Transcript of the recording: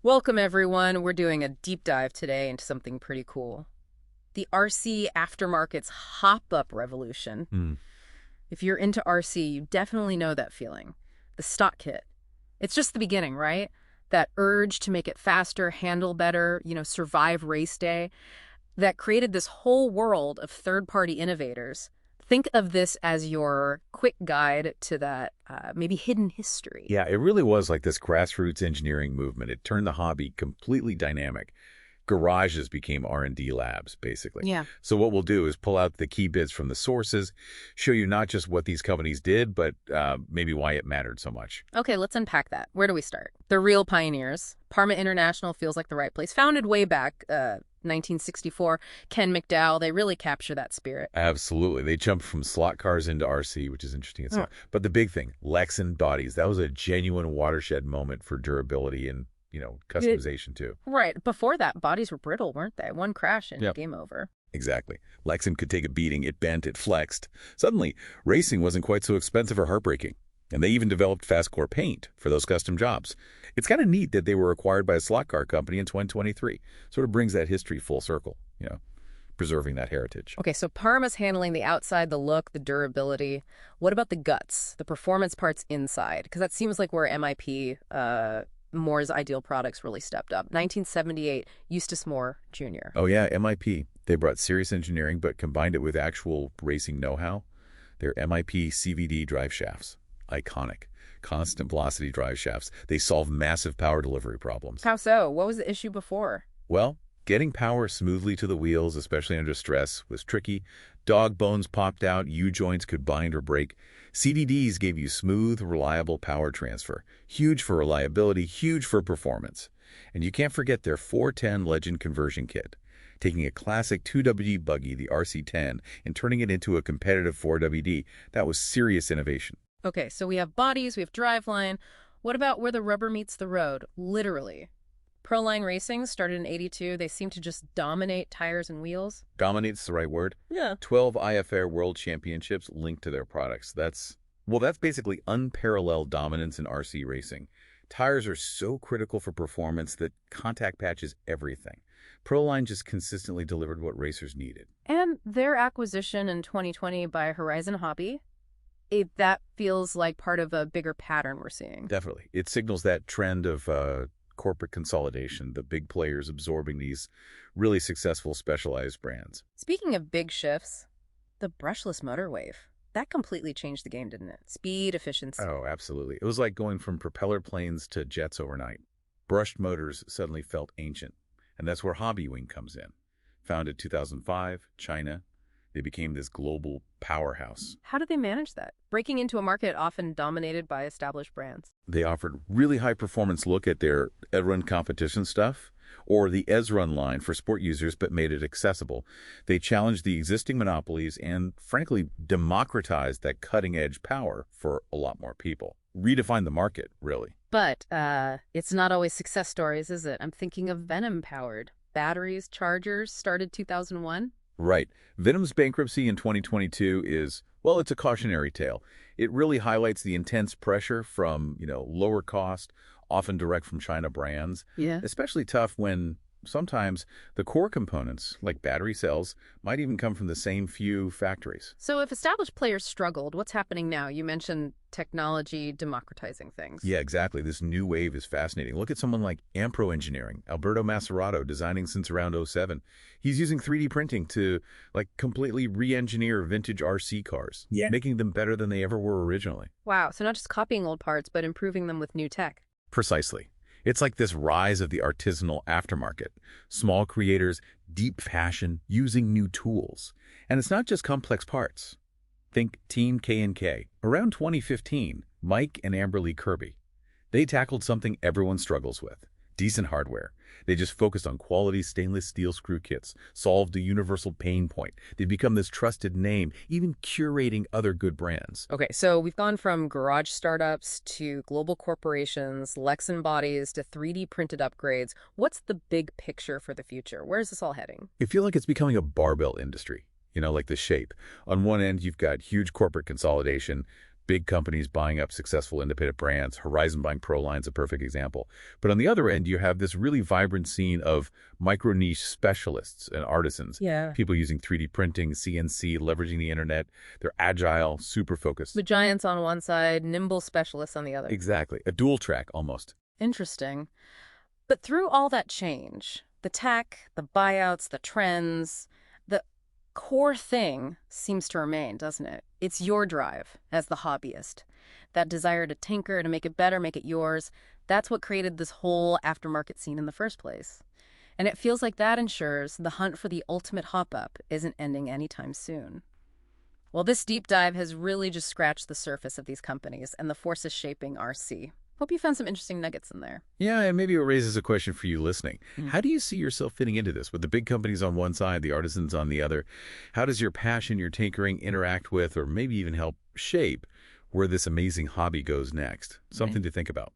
Welcome, everyone. We're doing a deep dive today into something pretty cool. The RC aftermarket's hop-up revolution. Hmm. If you're into RC, you definitely know that feeling. The stock kit. It's just the beginning, right? That urge to make it faster, handle better, survive race day, that created this whole world of third-party innovators. Think of this as your quick guide to that maybe hidden history. Yeah, it really was like this grassroots engineering movement. It turned the hobby completely dynamic. Garages became R&D labs, basically. Yeah. So what we'll do is pull out the key bits from the sources, show you not just what these companies did, but maybe why it mattered so much. Okay, let's unpack that. Where do we start? The real pioneers. Parma International feels like the right place. Founded way back, 1964. Ken McDowell, they really capture that spirit. Absolutely. They jumped from slot cars into RC, which is interesting itself. But the big thing, Lexan bodies, that was a genuine watershed moment for durability and customization too. Right. Before that, bodies were brittle, weren't they? One crash and Yep. game over. Exactly. Lexan could take a beating. It bent, it flexed. Suddenly, racing wasn't quite so expensive or heartbreaking. And they even developed fast core paint for those custom jobs. It's kind of neat that they were acquired by a slot car company in 2023. Sort of brings that history full circle, preserving that heritage. Okay, so Parma's handling the outside, the look, the durability. What about the guts, the performance parts inside? Because that seems like where MIP, Moore's Ideal Products, really stepped up. 1978, Eustace Moore Jr. Oh yeah, MIP. They brought serious engineering but combined it with actual racing know-how. Their MIP CVD drive shafts. Iconic. Constant velocity drive shafts. They solve massive power delivery problems. How so? What was the issue before? Well, getting power smoothly to the wheels, especially under stress, was tricky. Dog bones popped out, U-joints could bind or break. CVDs gave you smooth, reliable power transfer. Huge for reliability, huge for performance. And you can't forget their 410 Legend conversion kit. Taking a classic 2WD buggy, the RC10, and turning it into a competitive 4WD, that was serious innovation. Okay, so we have bodies, we have driveline. What about where the rubber meets the road? Literally. Proline Racing started in '82. They seem to just dominate tires and wheels. Dominate's the right word. Yeah. 12 IFR World Championships linked to their products. That's basically unparalleled dominance in RC racing. Tires are so critical for performance that contact patches everything. Proline just consistently delivered what racers needed. And their acquisition in 2020 by Horizon Hobby, that feels like part of a bigger pattern we're seeing. Definitely. It signals that trend of corporate consolidation, the big players absorbing these really successful specialized brands. Speaking of big shifts, the brushless motor wave. That completely changed the game, didn't it? Speed, efficiency. Oh, absolutely. It was like going from propeller planes to jets overnight. Brushed motors suddenly felt ancient, and that's where Hobbywing comes in. Founded 2005, China, they became this global powerhouse. How do they manage that? Breaking into a market often dominated by established brands. They offered really high-performance look at their Edrun competition stuff, or the Ezrun line for sport users, but made it accessible. They challenged the existing monopolies and, frankly, democratized that cutting-edge power for a lot more people. Redefined the market, really. But it's not always success stories, is it? I'm thinking of Venom-powered. Batteries, chargers, started 2001. Right. Venom's bankruptcy in 2022 is, well, it's a cautionary tale. It really highlights the intense pressure from, lower cost, often direct from China brands. Yeah. Especially tough when sometimes the core components, like battery cells, might even come from the same few factories. So if established players struggled, what's happening now? You mentioned technology democratizing things. Yeah, exactly. This new wave is fascinating. Look at someone like Ampro Engineering, Alberto Macerato, designing since around '07. He's using 3D printing to completely re-engineer vintage RC cars, making them better than they ever were originally. Wow, so not just copying old parts, but improving them with new tech. Precisely. It's like this rise of the artisanal aftermarket. Small creators, deep fashion, using new tools. And it's not just complex parts. Think Team K&K. Around 2015, Mike and Amberly Kirby, they tackled something everyone struggles with. Decent hardware. They just focused on quality stainless steel screw kits, solved a universal pain point. They've become this trusted name, even curating other good brands. Okay, so we've gone from garage startups to global corporations, Lexan bodies to 3D printed upgrades. What's the big picture for the future? Where's this all heading? I feel like it's becoming a barbell industry, like the shape. On one end, you've got huge corporate consolidation, big companies buying up successful independent brands, Horizon buying Proline's a perfect example. But on the other end, you have this really vibrant scene of micro-niche specialists and artisans, Yeah. people using 3D printing, CNC, leveraging the internet. They're agile, super focused. The giants on one side, nimble specialists on the other. Exactly. A dual track, almost. Interesting. But through all that change, the tech, the buyouts, the trends, the core thing seems to remain, doesn't it? It's your drive as the hobbyist. That desire to tinker, to make it better, make it yours. That's what created this whole aftermarket scene in the first place. And it feels like that ensures the hunt for the ultimate hop-up isn't ending anytime soon. Well, this deep dive has really just scratched the surface of these companies and the forces shaping RC. Hope you found some interesting nuggets in there. Yeah, and maybe it raises a question for you listening. How do you see yourself fitting into this? With the big companies on one side, the artisans on the other, how does your passion, your tinkering interact with, or maybe even help shape where this amazing hobby goes next? Something to think about.